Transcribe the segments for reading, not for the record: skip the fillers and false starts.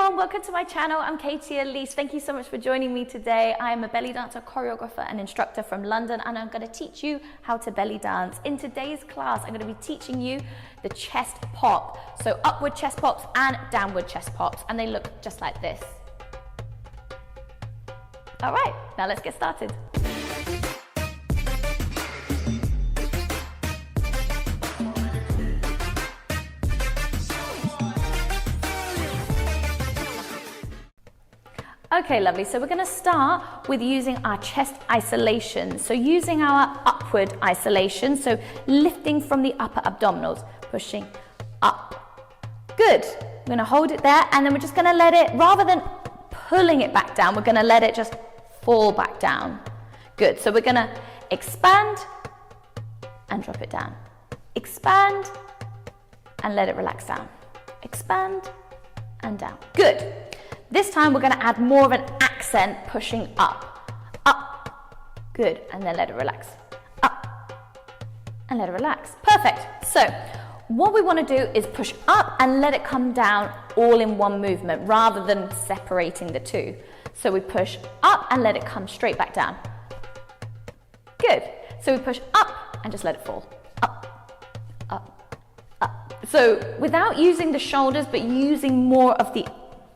everyone, welcome to my channel. I'm Katie Elise. Thank you so much for joining me today. I am a belly dancer, choreographer and instructor from London, and I'm going to teach you how to belly dance. In today's class, I'm going to be teaching you the chest pop. So upward chest pops and downward chest pops, and they look just like this. All right, now let's get started. Okay, lovely. So we're going to start with using our chest isolation. So using our upward isolation, so lifting from the upper abdominals, pushing up. Good. We're going to hold it there, and then we're just going to let it, rather than pulling it back down, we're going to let it just fall back down. Good. So we're going to expand and drop it down. Expand and let it relax down. Expand and down. Good. This time we're going to add more of an accent, pushing up, up, good, and then let it relax, up, and let it relax. Perfect. So what we want to do is push up and let it come down all in one movement rather than separating the two. So we push up and let it come straight back down. Good. So we push up and just let it fall, up, up, up. So without using the shoulders, but using more of the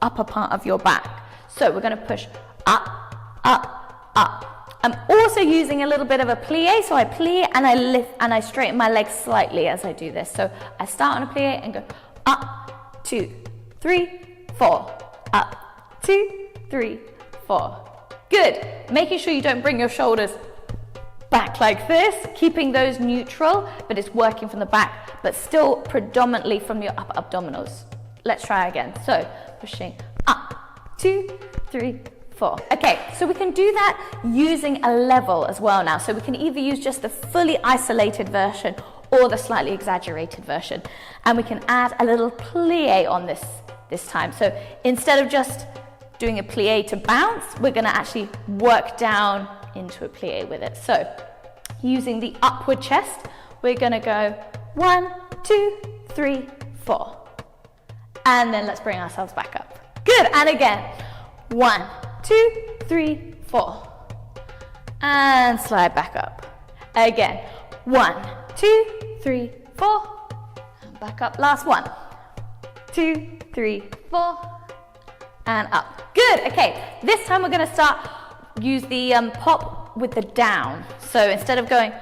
upper part of your back. So we're going to push up, up, up. I'm also using a little bit of a plie, so I plie and I lift and I straighten my legs slightly as I do this. So I start on a plie and go up, 2, 3, 4, up, 2, 3, 4. Good. Making sure you don't bring your shoulders back like this, keeping those neutral, but it's working from the back, but still predominantly from your upper abdominals. Let's try again. So pushing up, 2, 3, 4. Okay, so we can do that using a level as well now. So we can either use just the fully isolated version or the slightly exaggerated version. And we can add a little plie on this time. So instead of just doing a plie to bounce, we're going to actually work down into a plie with it. So using the upward chest, we're going to go 1, 2, 3, 4. And then let's bring ourselves back up. Good, and again. 1, 2, 3, 4. And slide back up. Again. 1, 2, 3, 4. And back up. Last one. 2, 3, 4. And up. Good, okay. This time we're gonna use the pop with the down. So instead of going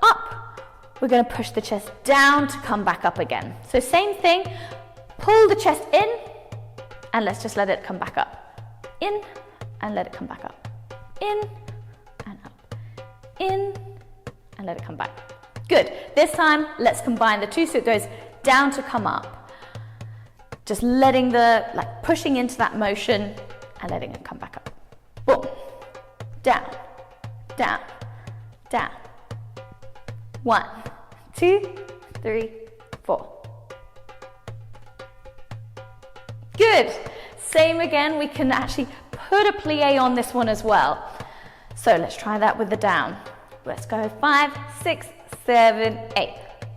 up, we're gonna push the chest down to come back up again. So same thing. Pull the chest in, and let's just let it come back up. In, and let it come back up. In, and up. In, and let it come back. Good. This time, let's combine the two, so it goes down to come up. Just letting pushing into that motion, and letting it come back up. Boom. Down, down, down. 1, 2, 3, 4. Good. Same again, we can actually put a plie on this one as well. So let's try that with the down. Let's go 5, 6, 7, 8.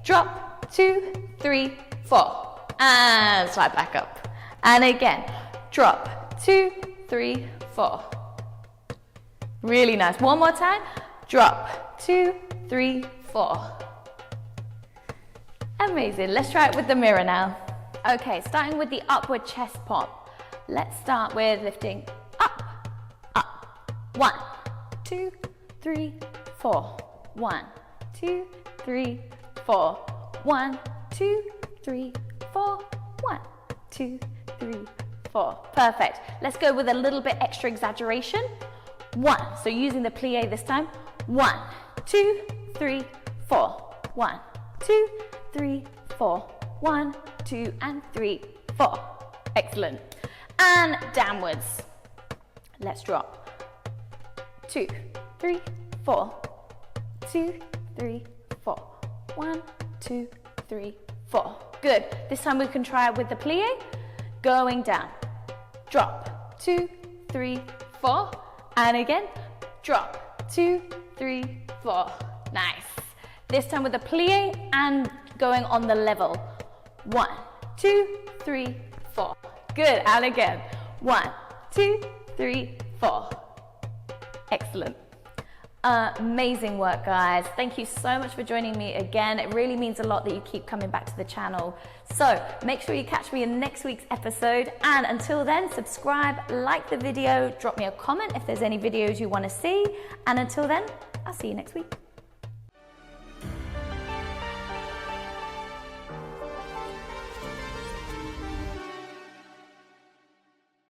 Drop, 2, 3, 4. And slide back up. And again, drop, 2, 3, 4. Really nice. One more time. Drop, 2, 3, 4. Amazing. Let's try it with the mirror now. Okay, starting with the upward chest pop. Let's start with lifting up, up. 1, 2, 3, 4. 1, 2, 3, 4. 1, 2, 3, 4. 1, 2, 3, 4. Perfect. Let's go with a little bit extra exaggeration. 1, so using the plie this time. 1, 2, 3, 4. 1, 2, 3, 4. 1, 2, and 3, 4. Excellent. And downwards. Let's drop. 2, 3, 4. 2, 3, 4. 1, 2, 3, 4. Good. This time we can try it with the plie. Going down. Drop. 2, 3, 4. And again. Drop. 2, 3, 4. Nice. This time with the plie and going on the level. 1, 2, 3, 4. Good, and again. 1, 2, 3, 4. Excellent. Amazing work, guys. Thank you so much for joining me again. It really means a lot that you keep coming back to the channel. So make sure you catch me in next week's episode. And until then, subscribe, like the video, drop me a comment if there's any videos you want to see. And until then, I'll see you next week.